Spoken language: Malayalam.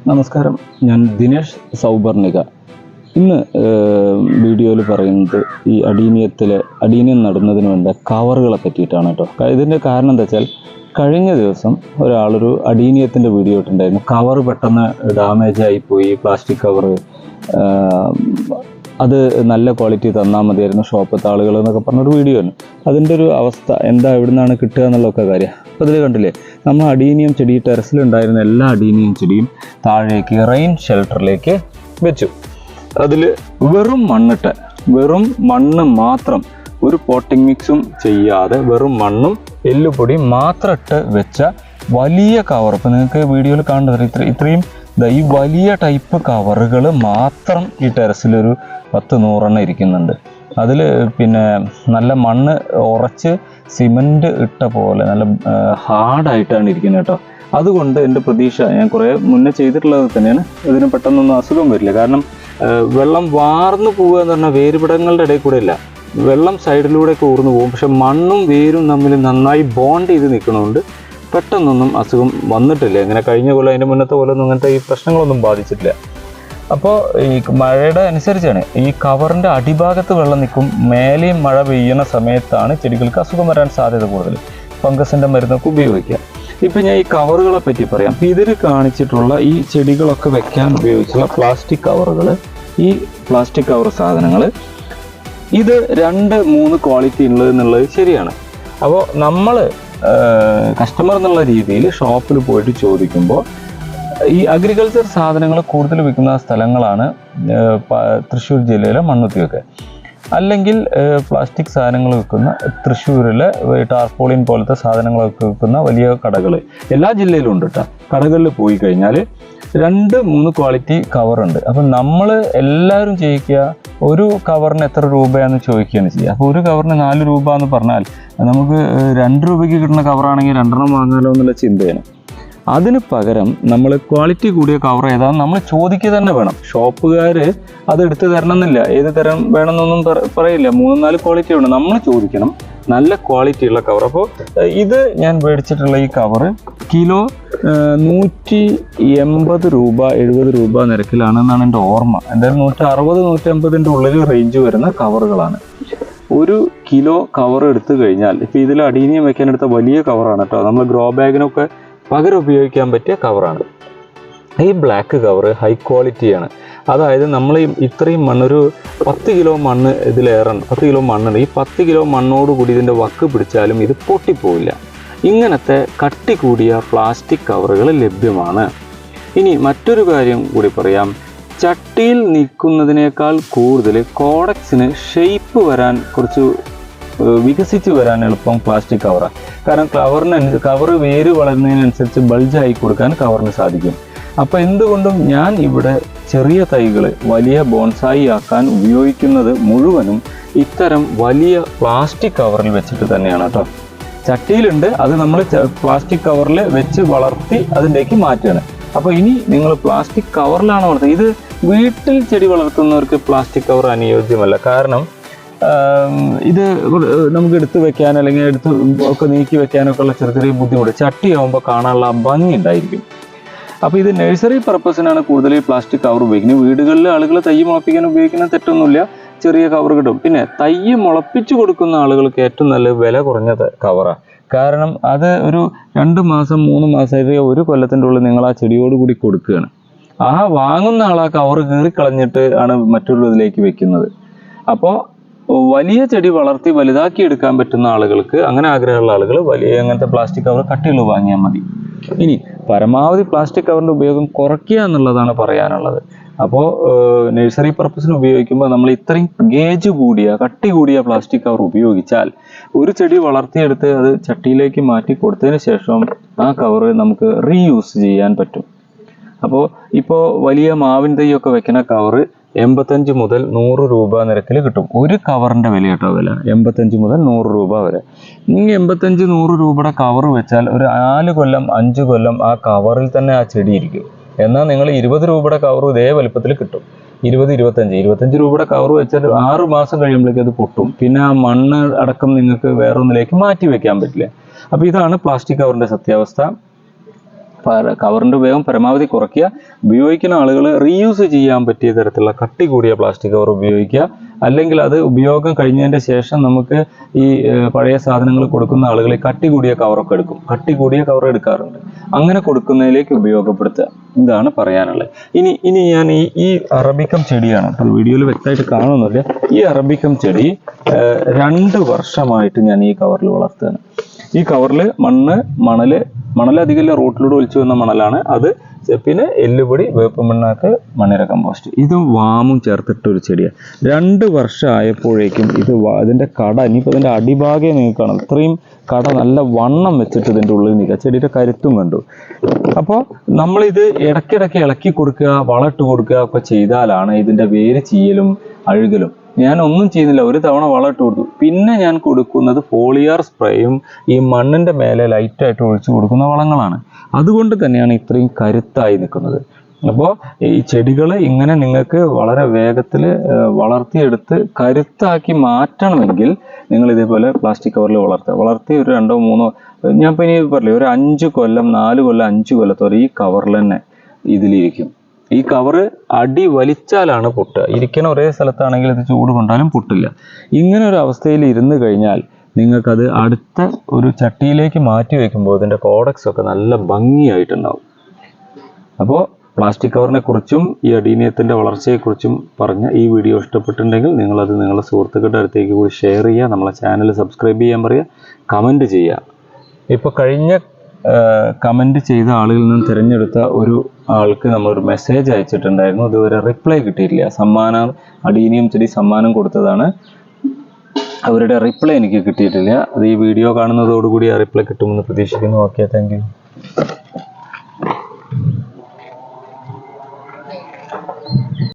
നമസ്കാരം, ഞാൻ ദിനേഷ് സൗബർണിക. ഇന്ന് വീഡിയോയിൽ പറയുന്നത് ഈ അടീനിയം നടുന്നതിന് വേണ്ട കവറുകളെ പറ്റിയിട്ടാണ് കേട്ടോ. ഇതിൻ്റെ കാരണം എന്താ വെച്ചാൽ, കഴിഞ്ഞ ദിവസം ഒരാളൊരു അടീനിയത്തിൻ്റെ വീഡിയോ ഇട്ടുണ്ടായിരുന്നു. കവർ പെട്ടെന്ന് ഡാമേജ് ആയിപ്പോയി, പ്ലാസ്റ്റിക് കവറ്, അത് നല്ല ക്വാളിറ്റി തന്നാൽ മതിയായിരുന്നു ഷോപ്പത്തെ ആളുകൾ എന്നൊക്കെ പറഞ്ഞൊരു വീഡിയോ ആണ്. അതിൻ്റെ ഒരു അവസ്ഥ എന്താ, എവിടെ നിന്നാണ് കിട്ടുക എന്നുള്ളതൊക്കെ കാര്യം. അപ്പോൾ ഇതിൽ കണ്ടില്ലേ, നമ്മൾ അടീനിയം ചെടി ടെറസിലുണ്ടായിരുന്ന എല്ലാ അടീനിയം ചെടിയും താഴേക്ക് റെയിൻ ഷെൽട്ടറിലേക്ക് വെച്ചു. അതിൽ വെറും മണ്ണ് മാത്രം, ഒരു പോട്ടിംഗ് മിക്സും ചെയ്യാതെ വെറും മണ്ണും എല്ലുപൊടിയും മാത്രം ഇട്ട് വെച്ച വലിയ കവർ. ഇപ്പോൾ നിങ്ങൾക്ക് വീഡിയോയിൽ കാണുന്നത് ഇത്രയും ഈ വലിയ ടൈപ്പ് കവറുകൾ മാത്രം ഈ ടെറസിലൊരു 10-100 ഇരിക്കുന്നുണ്ട്. അതിൽ പിന്നെ നല്ല മണ്ണ് ഉറച്ച് സിമൻറ്റ് ഇട്ട പോലെ നല്ല ഹാർഡായിട്ടാണ് ഇരിക്കുന്നത് കേട്ടോ. അതുകൊണ്ട് എൻ്റെ പ്രതീക്ഷ, ഞാൻ കുറേ മുന്നേ ചെയ്തിട്ടുള്ളത് തന്നെയാണ്, ഇതിന് പെട്ടെന്നൊന്നും അസുഖം വരില്ല. കാരണം വെള്ളം വാർന്നു പോവുക എന്ന് പറഞ്ഞാൽ വേരുപിടങ്ങളുടെ ഇടയിൽ കൂടെ ഇല്ല, വെള്ളം സൈഡിലൂടെയൊക്കെ ഊർന്നു പോകും. പക്ഷെ മണ്ണും വേരും തമ്മിൽ നന്നായി ബോണ്ട് ചെയ്ത് നിൽക്കുന്നതുകൊണ്ട് പെട്ടെന്നൊന്നും അസുഖം വന്നിട്ടില്ല. ഇങ്ങനെ കഴിഞ്ഞ കൊല്ലം അതിൻ്റെ മുന്നത്തെ പോലെ ഒന്നും അങ്ങനത്തെ ഈ പ്രശ്നങ്ങളൊന്നും ബാധിച്ചിട്ടില്ല. അപ്പോൾ ഈ മഴയുടെ അനുസരിച്ചാണ് ഈ കവറിൻ്റെ അടിഭാഗത്ത് വെള്ളം നിൽക്കും, മേലെയും മഴ പെയ്യുന്ന സമയത്താണ് ചെടികൾക്ക് അസുഖം വരാൻ സാധ്യത കൂടുതൽ. ഫംഗസിൻ്റെ മരുന്നൊക്കെ ഉപയോഗിക്കുക. ഇപ്പം ഞാൻ ഈ കവറുകളെ പറ്റി പറയാം. ഇതിൽ കാണിച്ചിട്ടുള്ള ഈ ചെടികളൊക്കെ വെക്കാൻ ഉപയോഗിച്ചുള്ള പ്ലാസ്റ്റിക് കവറുകൾ, ഈ പ്ലാസ്റ്റിക് കവർ സാധനങ്ങൾ, ഇത് 2-3 ക്വാളിറ്റി ഉള്ളത് എന്നുള്ളത് ശരിയാണ്. അപ്പോൾ നമ്മൾ കസ്റ്റമർ എന്നുള്ള രീതിയിൽ ഷോപ്പിൽ പോയിട്ട് ചോദിക്കുമ്പോൾ, ഈ അഗ്രികൾച്ചർ സാധനങ്ങൾ കൂടുതൽ വിൽക്കുന്ന സ്ഥലങ്ങളാണ് തൃശ്ശൂർ ജില്ലയിലെ മണ്ണുത്തിയൊക്കെ. അല്ലെങ്കിൽ പ്ലാസ്റ്റിക് സാധനങ്ങൾ വിൽക്കുന്ന തൃശ്ശൂരിലെ ടാർപോളിൻ പോലത്തെ സാധനങ്ങളൊക്കെ വിൽക്കുന്ന വലിയ കടകൾ എല്ലാ ജില്ലയിലും ഉണ്ട് കേട്ടോ. കടകളിൽ പോയി കഴിഞ്ഞാൽ 2-3 ക്വാളിറ്റി കവറുണ്ട്. അപ്പം നമ്മൾ എല്ലാവരും ചെയ്യിക്കുക, ഒരു കവറിന് എത്ര രൂപയാണെന്ന് ചോദിക്കുകയാണ് ചെയ്യുക. അപ്പോൾ ഒരു കവറിന് 4 രൂപ എന്ന് പറഞ്ഞാൽ നമുക്ക് 2 രൂപയ്ക്ക് കിട്ടുന്ന കവറാണെങ്കിൽ 2 വാങ്ങാലോ എന്നുള്ള ചിന്തയാണ്. അതിന് പകരം നമ്മൾ ക്വാളിറ്റി കൂടിയ കവർ ഏതാണെന്ന് നമ്മൾ ചോദിക്കുക തന്നെ വേണം. ഷോപ്പുകാർ അത് എടുത്ത് തരണം എന്നില്ല, ഏത് തരം വേണമെന്നൊന്നും പറയില്ല. 3-4 ക്വാളിറ്റി ഉണ്ട്, നമ്മൾ ചോദിക്കണം നല്ല ക്വാളിറ്റി ഉള്ള കവർ. അപ്പോൾ ഇത് ഞാൻ മേടിച്ചിട്ടുള്ള ഈ കവറ് കിലോ 180 രൂപ 70 രൂപ നിരക്കിലാണെന്നാണ് എൻ്റെ ഓർമ്മ. എന്തായാലും 160-150 ഉള്ളിൽ റേഞ്ച് വരുന്ന കവറുകളാണ്. 1 കിലോ കവർ എടുത്തു കഴിഞ്ഞാൽ, ഇപ്പോൾ ഇതിൽ അടീനിയം വെക്കാനെടുത്ത വലിയ കവറാണ് കേട്ടോ, നമ്മൾ ഗ്രോ ബാഗിനൊക്കെ പകരം ഉപയോഗിക്കാൻ പറ്റിയ കവറാണ്. ഈ ബ്ലാക്ക് കവർ ഹൈ ക്വാളിറ്റിയാണ്. അതായത് നമ്മൾ ഇത്രയും മണ്ണൊരു 10 കിലോ മണ്ണ് ഇതിലേറെ, 10 കിലോ മണ്ണുണ്ട്. ഈ 10 കിലോ മണ്ണോടുകൂടി ഇതിൻ്റെ വക്ക് പിടിച്ചാലും ഇത് പൊട്ടിപ്പോവില്ല. ഇങ്ങനത്തെ കട്ടി കൂടിയ പ്ലാസ്റ്റിക് കവറുകൾ ലഭ്യമാണ്. ഇനി മറ്റൊരു കാര്യം കൂടി പറയാം. ചട്ടിയിൽ നിൽക്കുന്നതിനേക്കാൾ കൂടുതൽ കോഡക്സിന് ഷേപ്പ് വരാൻ, കുറച്ച് വികസിച്ച് വരാൻ എളുപ്പം പ്ലാസ്റ്റിക് കവറാണ്. കാരണം കവർ വേര് വളരുന്നതിനനുസരിച്ച് ബൾജായി കൊടുക്കാൻ കവറിന് സാധിക്കും. അപ്പോൾ എന്തുകൊണ്ടും ഞാൻ ഇവിടെ ചെറിയ തൈകൾ വലിയ ബോൺസായി ആക്കാൻ ഉപയോഗിക്കുന്നത് മുഴുവനും ഇത്തരം വലിയ പ്ലാസ്റ്റിക് കവറിൽ വെച്ചിട്ട് തന്നെയാണ് കേട്ടോ. ചട്ടിയിലുണ്ട്, അത് നമ്മൾ പ്ലാസ്റ്റിക് കവറിൽ വെച്ച് വളർത്തി അതിൻ്റെക്ക് മാറ്റുകയാണ്. അപ്പോൾ ഇനി നിങ്ങൾ പ്ലാസ്റ്റിക് കവറിലാണ് വളർത്തുന്നത്. ഇത് വീട്ടിൽ ചെടി വളർത്തുന്നവർക്ക് പ്ലാസ്റ്റിക് കവർ അനുയോജ്യമല്ല. കാരണം ഇത് നമുക്ക് എടുത്ത് വെക്കാൻ, അല്ലെങ്കിൽ എടുത്ത് ഒക്കെ നീക്കി വെക്കാനൊക്കെ ഉള്ള ചെറിയ ബുദ്ധിമുട്ട്. ചട്ടിയാവുമ്പോൾ കാണാനുള്ള ഭംഗി ഉണ്ടായിരിക്കും. അപ്പോൾ ഇത് നഴ്സറി പർപ്പസിനാണ് കൂടുതൽ പ്ലാസ്റ്റിക് കവർ ഉപയോഗിക്കുന്നത്. വീടുകളിൽ ആളുകൾ തൈ മുളപ്പിക്കാൻ ഉപയോഗിക്കുന്ന തെറ്റൊന്നുമില്ല, ചെറിയ കവർ കിട്ടും. പിന്നെ തൈ മുളപ്പിച്ചു കൊടുക്കുന്ന ആളുകൾക്ക് ഏറ്റവും നല്ല വില കുറഞ്ഞ കവറാണ്. കാരണം അത് ഒരു 2 മാസം 3 മാസമായിട്ട് 1 കൊല്ലത്തിൻ്റെ ഉള്ളിൽ നിങ്ങൾ ആ ചെടിയോട് കൂടി കൊടുക്കുകയാണ്. ആ വാങ്ങുന്ന ആൾ ആ കവർ കീറിക്കളഞ്ഞിട്ട് ആണ് മറ്റുള്ളതിലേക്ക് വെക്കുന്നത്. അപ്പോൾ വലിയ ചെടി വളർത്തി വലുതാക്കി എടുക്കാൻ പറ്റുന്ന ആളുകൾക്ക്, അങ്ങനെ ആഗ്രഹമുള്ള ആളുകൾ വലിയ അങ്ങനത്തെ പ്ലാസ്റ്റിക് കവർ കട്ടിയുള്ളത് വാങ്ങിയാൽ മതി. ഇനി പരമാവധി പ്ലാസ്റ്റിക് കവറിൻ്റെ ഉപയോഗം കുറയ്ക്കുക എന്നുള്ളതാണ് പറയാനുള്ളത്. അപ്പോൾ നഴ്സറി പർപ്പസിന് ഉപയോഗിക്കുമ്പോൾ നമ്മൾ ഇത്രയും ഗേജ് കൂടിയ, കട്ടി കൂടിയ പ്ലാസ്റ്റിക് കവർ ഉപയോഗിച്ചാൽ ഒരു ചെടി വളർത്തിയെടുത്ത് അത് ചട്ടിയിലേക്ക് മാറ്റി കൊടുത്തതിന് ശേഷം ആ കവർ നമുക്ക് റീയൂസ് ചെയ്യാൻ പറ്റും. അപ്പോൾ ഇപ്പോൾ വലിയ മാവിൻ തൈയൊക്കെ വെക്കുന്ന കവർ 85 മുതൽ 100 രൂപ നിരക്കിൽ കിട്ടും. ഒരു കവറിൻ്റെ വില കേട്ടോ, വില 85 മുതൽ 100 രൂപ വരെ. ഈ 85-100 രൂപയുടെ കവർ വെച്ചാൽ ഒരു 4 കൊല്ലം 5 കൊല്ലം ആ കവറിൽ തന്നെ ആ ചെടി ഇരിക്കും. എന്നാൽ നിങ്ങൾ 20 രൂപയുടെ കവർ ഇതേ വലുപ്പത്തിൽ കിട്ടും. 20-25 രൂപയുടെ കവർ വെച്ചാൽ 6 മാസം കഴിയുമ്പോഴേക്കും അത് പൊട്ടും. പിന്നെ ആ മണ്ണ് അടക്കം നിങ്ങൾക്ക് വേറൊന്നിലേക്ക് മാറ്റി വെക്കാൻ പറ്റില്ല. അപ്പോൾ ഇതാണ് പ്ലാസ്റ്റിക് കവറിൻ്റെ സത്യാവസ്ഥ. കവറിൻ്റെ ഉപയോഗം പരമാവധി കുറയ്ക്കുക. ഉപയോഗിക്കുന്ന ആളുകൾ റീയൂസ് ചെയ്യാൻ പറ്റിയ തരത്തിലുള്ള കട്ടി കൂടിയ പ്ലാസ്റ്റിക് കവർ ഉപയോഗിക്കുക. അല്ലെങ്കിൽ അത് ഉപയോഗം കഴിഞ്ഞതിൻ്റെ ശേഷം നമുക്ക് ഈ പഴയ സാധനങ്ങൾ കൊടുക്കുന്ന ആളുകൾ കട്ടി കൂടിയ കവറൊക്കെ എടുക്കും. കട്ടി കൂടിയ കവർ എടുക്കാറുണ്ട്. അങ്ങനെ കൊടുക്കുന്നതിലേക്ക് ഉപയോഗപ്പെടുത്തുക. ഇതാണ് പറയാനുള്ളത്. ഇനി ഞാൻ ഈ അറബിക്കം ചെടിയാണ്, ഇപ്പോൾ വീഡിയോയിൽ വ്യക്തമായിട്ട് കാണുന്നില്ല. ഈ അറബിക്കം ചെടി 2 വർഷമായിട്ട് ഞാൻ ഈ കവറിൽ വളർത്തുകയാണ്. ഈ കവറിൽ മണൽ അധികമില്ല, റൂട്ടിലൂടെ ഒലിച്ചു വന്ന മണലാണ് അത്. പിന്നെ എല്ലുപൊടി, വേപ്പ് മണ്ണാക്ക്, മണ്ണിര കമ്പോസ്റ്റ്, ഇതും വാമും ചേർത്തിട്ടൊരു ചെടിയാണ്. 2 വർഷം ആയപ്പോഴേക്കും ഇതിൻ്റെ കട, ഇനിയിപ്പോൾ ഇതിൻ്റെ അടിഭാഗേ നിങ്ങൾക്ക് കാണാം, ഇത്രയും കട നല്ല വണ്ണം വെച്ചിട്ട് ഇതിൻ്റെ ഉള്ളിൽ നിൽക്കുക. ചെടിയുടെ കരുത്തും കണ്ടു. അപ്പോൾ നമ്മളിത് ഇടയ്ക്കിടയ്ക്ക് ഇളക്കി കൊടുക്കുക, വളമിട്ട് കൊടുക്കുക ഒക്കെ ചെയ്താലാണ് ഇതിൻ്റെ വേര് ചീയലും അഴുകലും. ഞാൻ ഒന്നും ചെയ്യുന്നില്ല, ഒരു തവണ വളമിട്ട് കൊടുത്തു. പിന്നെ ഞാൻ കൊടുക്കുന്നത് ഫോളിയാർ സ്പ്രേയും ഈ മണ്ണിൻ്റെ മേലെ ലൈറ്റായിട്ട് ഒഴിച്ചു കൊടുക്കുന്ന വളങ്ങളാണ്. അതുകൊണ്ട് തന്നെയാണ് ഇത്രയും കരുത്തായി നിൽക്കുന്നത്. അപ്പോൾ ഈ ചെടികൾ ഇങ്ങനെ നിങ്ങൾക്ക് വളരെ വേഗത്തിൽ വളർത്തിയെടുത്ത് കരുത്താക്കി മാറ്റണമെങ്കിൽ നിങ്ങൾ ഇതേപോലെ പ്ലാസ്റ്റിക് കവറിൽ വളർത്തി ഒരു 2-3, ഞാൻ ഇപ്പോൾ ഇനി പറയില്ലേ, ഒരു 5 കൊല്ലം 4 കൊല്ലം 5 കൊല്ലത്തോടെ ഈ കവറിൽ തന്നെ ഇതിലിരിക്കും. ഈ കവറ് അടി വലിച്ചാലാണ് പൊട്ടുക. ഇരിക്കുന്ന ഒരേ സ്ഥലത്താണെങ്കിൽ ഇത് ചൂട് കൊണ്ടാലും പൊട്ടില്ല. ഇങ്ങനെ ഒരു അവസ്ഥയിൽ ഇരുന്ന് കഴിഞ്ഞാൽ നിങ്ങൾക്കത് അടുത്ത ഒരു ചട്ടിയിലേക്ക് മാറ്റി വയ്ക്കുമ്പോൾ ഇതിൻ്റെ കോഡക്സ് ഒക്കെ നല്ല ഭംഗിയായിട്ടുണ്ടാവും. അപ്പോൾ പ്ലാസ്റ്റിക് കവറിനെ കുറിച്ചും ഈ അഡീനിയത്തിൻ്റെ വളർച്ചയെക്കുറിച്ചും പറഞ്ഞ ഈ വീഡിയോ ഇഷ്ടപ്പെട്ടിട്ടുണ്ടെങ്കിൽ നിങ്ങളത് നിങ്ങളുടെ സുഹൃത്തുക്കളുടെ അടുത്തേക്ക് കൂടി ഷെയർ ചെയ്യുക. നമ്മളെ ചാനൽ സബ്സ്ക്രൈബ് ചെയ്യാൻ പറയുക, കമൻറ്റ് ചെയ്യുക. ഇപ്പോൾ കഴിഞ്ഞ കമൻറ്റ് ചെയ്ത ആളുകളിൽ നിന്ന് തിരഞ്ഞെടുത്ത ഒരു ആൾക്ക് നമ്മളൊരു മെസ്സേജ് അയച്ചിട്ടുണ്ടായിരുന്നു. ഇതുവരെ റിപ്ലൈ കിട്ടിയിട്ടില്ല. അഡീനിയം ചെടി സമ്മാനം കൊടുത്തതാണ്. അവരുടെ റിപ്ലൈ എനിക്ക് കിട്ടിയിട്ടില്ല. അത് ഈ വീഡിയോ കാണുന്നതോടുകൂടി ആ റിപ്ലൈ കിട്ടുമെന്ന് പ്രതീക്ഷിക്കുന്നു. Okay, thank you.